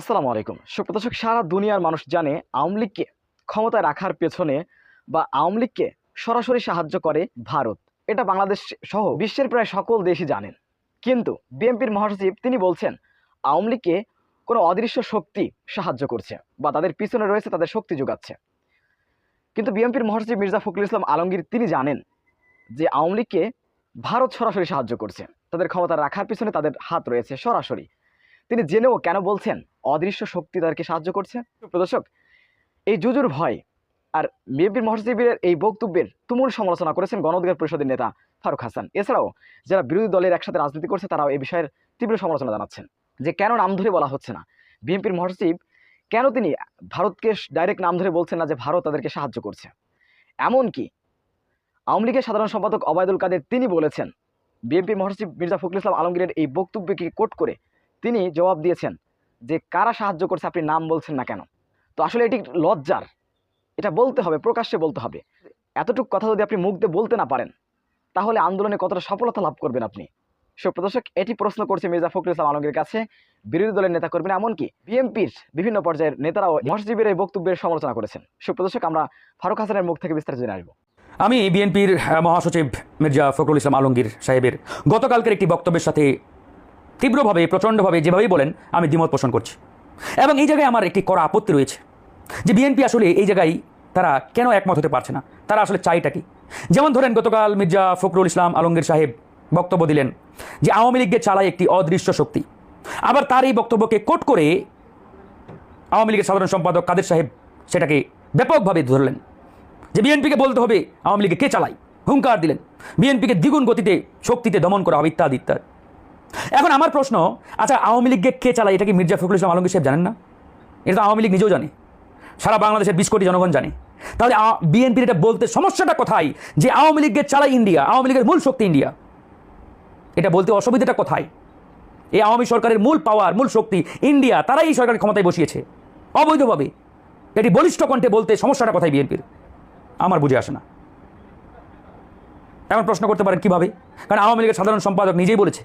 আসসালামু আলাইকুম। সুপ্রদর্শক, সারা দুনিয়ার মানুষ জানে আওয়ামী লীগকে ক্ষমতায় রাখার পেছনে বা আওয়ামী লীগকে সরাসরি সাহায্য করে ভারত। এটা বাংলাদেশ সহ বিশ্বের প্রায় সকল দেশই জানেন। কিন্তু বিএনপির মহাসচিব তিনি বলছেন আওয়ামী লীগকে কোনো অদৃশ্য শক্তি সাহায্য করছে বা তাদের পিছনে রয়েছে, তাদের শক্তি যোগাচ্ছে। কিন্তু বিএনপির মহাসচিব মির্জা ফখরুল ইসলাম আলমগীর তিনি জানেন যে আওয়ামী লীগকে ভারত সরাসরি সাহায্য করছে, তাদের ক্ষমতা রাখার পিছনে তাদের হাত রয়েছে সরাসরি। তিনি জেনেও কেন বলছেন অদৃশ্য শক্তি তাদেরকে সাহায্য করছে? প্রদর্শক, এই জুজুর ভয় আর বিএনপির মহাসচিবের এই বক্তব্যের তুমুল সমালোচনা করেছেন গণ অধিকার পরিষদের নেতা ফারুক হাসান। এছাড়াও যারা বিরোধী দলের একসাথে রাজনীতি করছে তারাও এই বিষয়ের তীব্র সমালোচনা জানাচ্ছেন যে কেন নাম ধরে বলা হচ্ছে না বিএনপির মহাসচিব, কেন তিনি ভারতকে ডাইরেক্ট নাম ধরে বলছেন না যে ভারত তাদেরকে সাহায্য করছে। এমনকি আওয়ামী লীগের সাধারণ সম্পাদক ওবায়দুল কাদের তিনি বলেছেন বিএনপির মহাসচিব মির্জা ফখরুল ইসলাম আলমগীরের এই বক্তব্যকে কোট করে তিনি জবাব দিয়েছেন যে কারা সাহায্য করছে আপনি নাম বলছেন না কেন। তো আসলে এটি লজ্জার, এটা বলতে হবে, প্রকাশ্যে বলতে হবে। এতটুকু কথা যদি আপনি মুখ দিয়ে বলতে না পারেন তাহলে আন্দোলনে কতটা সফলতা লাভ করবেন আপনি? সুপ্রদর্শক, এটি প্রশ্ন করছে মির্জা ফখরুল ইসলাম আলমগীরের কাছে বিরোধী দলের নেতা কর্মীরা, এমনকি বিএনপির বিভিন্ন পর্যায়ের নেতারাও মহাসচিবের এই বক্তব্যের সমালোচনা করেছেন। সুপ্রদর্শক, আমরা ফারুক হাসানের মুখ থেকে বিস্তারিত জেনে আসবো। আমি বিএনপির মহাসচিব মির্জা ফখরুল ইসলাম আলমগীর সাহেবের গতকালকের একটি বক্তব্যের সাথে তীব্রভাবে, প্রচণ্ডভাবে যেভাবেই বলেন আমি দ্বিমত পোষণ করছি। এবং এই জায়গায় আমার একটি কড়া আপত্তি রয়েছে যে বিএনপি আসলে এই জায়গায় তারা কেন একমত হতে পারছে না, তারা আসলে চাইটা কি। যেমন ধরেন, গতকাল মির্জা ফখরুল ইসলাম আলমগীর সাহেব বক্তব্য দিলেন যে আওয়ামী লীগকে চালায় একটি অদৃশ্য শক্তি। আবার তার এই বক্তব্যকে কোট করে আওয়ামী লীগের সাধারণ সম্পাদক কাদের সাহেব সেটাকে ব্যাপকভাবে ধরলেন যে বিএনপিকে বলতে হবে আওয়ামী লীগকে কে চালায়, হুঙ্কার দিলেন বিএনপিকে দ্বিগুণ গতিতে শক্তিতে দমন করা হবে ইত্যাদি ইত্যাদি। এখন আমার প্রশ্ন, আচ্ছা আওয়ামী লীগকে কে চালায় এটা কি মির্জা ফখরুল ইসলাম আলমগীর সাহেব জানেন না? এটা তো আওয়ামী লীগ নিজেও জানে, সারা বাংলাদেশের 20 কোটি জনগণ জানে। তাহলে বিএনপির এটা বলতে সমস্যাটা কোথায় যে আওয়ামী লীগকে চালায় ইন্ডিয়া, আওয়ামী লীগের মূল শক্তি ইন্ডিয়া? এটা বলতে অসুবিধাটা কোথায়? এই আওয়ামী সরকারের মূল পাওয়ার, মূল শক্তি ইন্ডিয়া, তারাই এই সরকারের ক্ষমতায় বসিয়েছে অবৈধভাবে। এটি বলিষ্ঠ কণ্ঠে বলতে সমস্যাটা কোথায় বিএনপির? আমার বুঝে আসে না। এমন প্রশ্ন করতে পারেন কিভাবে? কারণ আওয়ামী লীগের সাধারণ সম্পাদক নিজেই বলেছে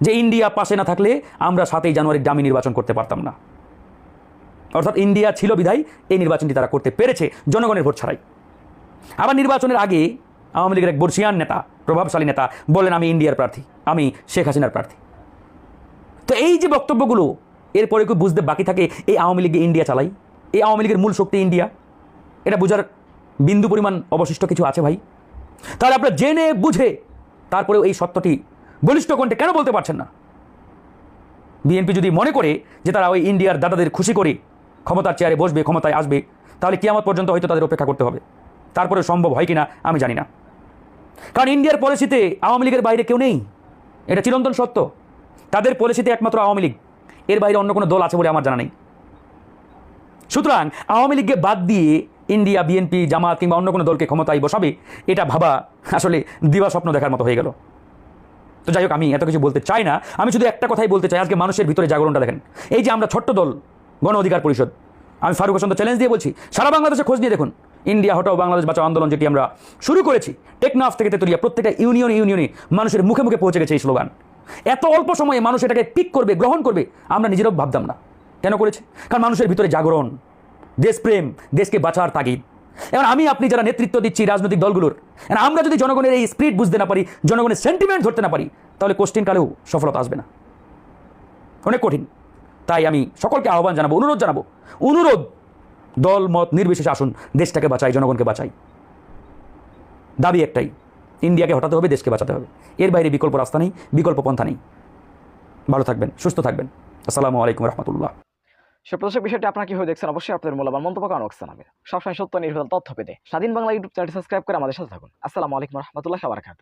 যে ইন্ডিয়া পাশে না থাকলে আমরা 7ই জানুয়ারির ডামি নির্বাচন করতে পারতাম না। অর্থাৎ ইন্ডিয়া ছিল বিধায় এই নির্বাচনটি তারা করতে পেরেছে জনগণের ভোট ছাড়াই। আবার নির্বাচনের আগে আওয়ামী লীগের এক বর্ষিয়ান নেতা, প্রভাবশালী নেতা বললেন আমি ইন্ডিয়ার প্রার্থী, আমি শেখ হাসিনার প্রার্থী। তো এই যে বক্তব্যগুলো, এরপরে কেউ বুঝতে বাকি থাকে এই আওয়ামী লীগে ইন্ডিয়া চালাই, এই আওয়ামী লীগের মূল শক্তি ইন্ডিয়া, এটা বোঝার বিন্দু পরিমাণ অবশিষ্ট কিছু আছে ভাই? তাহলে আপনারা জেনে বুঝে তারপরেও এই সত্যটি বলিষ্ঠ কণ্ঠে কেন বলতে পারছেন না? বিএনপি যদি মনে করে যে তারা ওই ইন্ডিয়ার দাদাদের খুশি করে ক্ষমতার চেয়ারে বসবে, ক্ষমতায় আসবে, তাহলে কিয়ামত পর্যন্ত হয়তো তাদের অপেক্ষা করতে হবে। তারপরে সম্ভব হয় কিনা আমি জানি না, কারণ ইন্ডিয়ার পলিসিতে আওয়ামী লীগের বাইরে কেউ নেই, এটা চিরন্তন সত্য। তাদের পলিসিতে একমাত্র আওয়ামী লীগ, এর বাইরে অন্য কোনো দল আছে বলে আমার জানা নেই। সুতরাং আওয়ামী লীগকে বাদ দিয়ে ইন্ডিয়া বিএনপি, জামাত কিংবা অন্য কোনো দলকে ক্ষমতায় বসাবে, এটা ভাবা আসলে দিবা স্বপ্ন দেখার মতো হয়ে গেল। তো যাই হোক, আমি এত কিছু বলতে চাই না, আমি শুধু একটা কথাই বলতে চাই। আজকে মানুষের ভিতরে জাগরণটা দেখেন। এই যে আমরা ছোট্ট দল গণ অধিকার পরিষদ, আমি ফারুক হাসান চ্যালেঞ্জ দিয়ে বলছি, সারা বাংলাদেশে খোঁজ নিয়ে দেখুন, ইন্ডিয়া হটাও বাংলাদেশ বাঁচাও আন্দোলন যেটি আমরা শুরু করেছি, টেকনাফ থেকে তেতুলিয়া প্রত্যেকটা ইউনিয়নে মানুষের মুখে মুখে পৌঁছে গেছে এই স্লোগান। এত অল্প সময়ে মানুষ এটাকে পিক করবে, গ্রহণ করবে, আমরা নিজেরাও ভাবতাম না। কেন করেছে? কারণ মানুষের ভিতরে জাগরণ, দেশপ্রেম, দেশকে বাঁচার তাগিদ। এখন আমি আপনি যারা নেতৃত্ব দিচ্ছি রাজনৈতিক দলগুলোর, আমরা যদি জনগণের এই স্পিরিট বুঝতে না পারি, জনগণের সেন্টিমেন্ট ধরতে না পারি, তাহলে কোশ্চিন কালেও সফলতা আসবে না, অনেক কঠিন। তাই আমি সকলকে আহ্বান জানাবো, অনুরোধ, দল মত নির্বিশেষে আসুন, দেশটাকে বাঁচাই, জনগণকে বাঁচাই। দাবি একটাই, ইন্ডিয়াকে হটাতে হবে, দেশকে বাঁচাতে হবে। এর বাইরে বিকল্প রাস্তা নেই, বিকল্প পন্থা নেই। ভালো থাকবেন, সুস্থ থাকবেন। আসসালামু আলাইকুম রহমতুল্লাহ। সুপ্রদর্শক, বিষয়টি আপনারা কিভাবে দেখছেন অবশ্যই আপনাদের মূল্যবান মন্তব্য কমেন্ট বক্সে জানাবেন। সবসময় সত্য নির্ভর তথ্য পেতে স্বাধীন বাংলা ইউটিউব চ্যানেলটি সাবস্ক্রাইব করে আমাদের সাথে থাকুন। আসসালামু আলাইকুম রহমতুল্লাহ ওয়া বারাকাতুহু।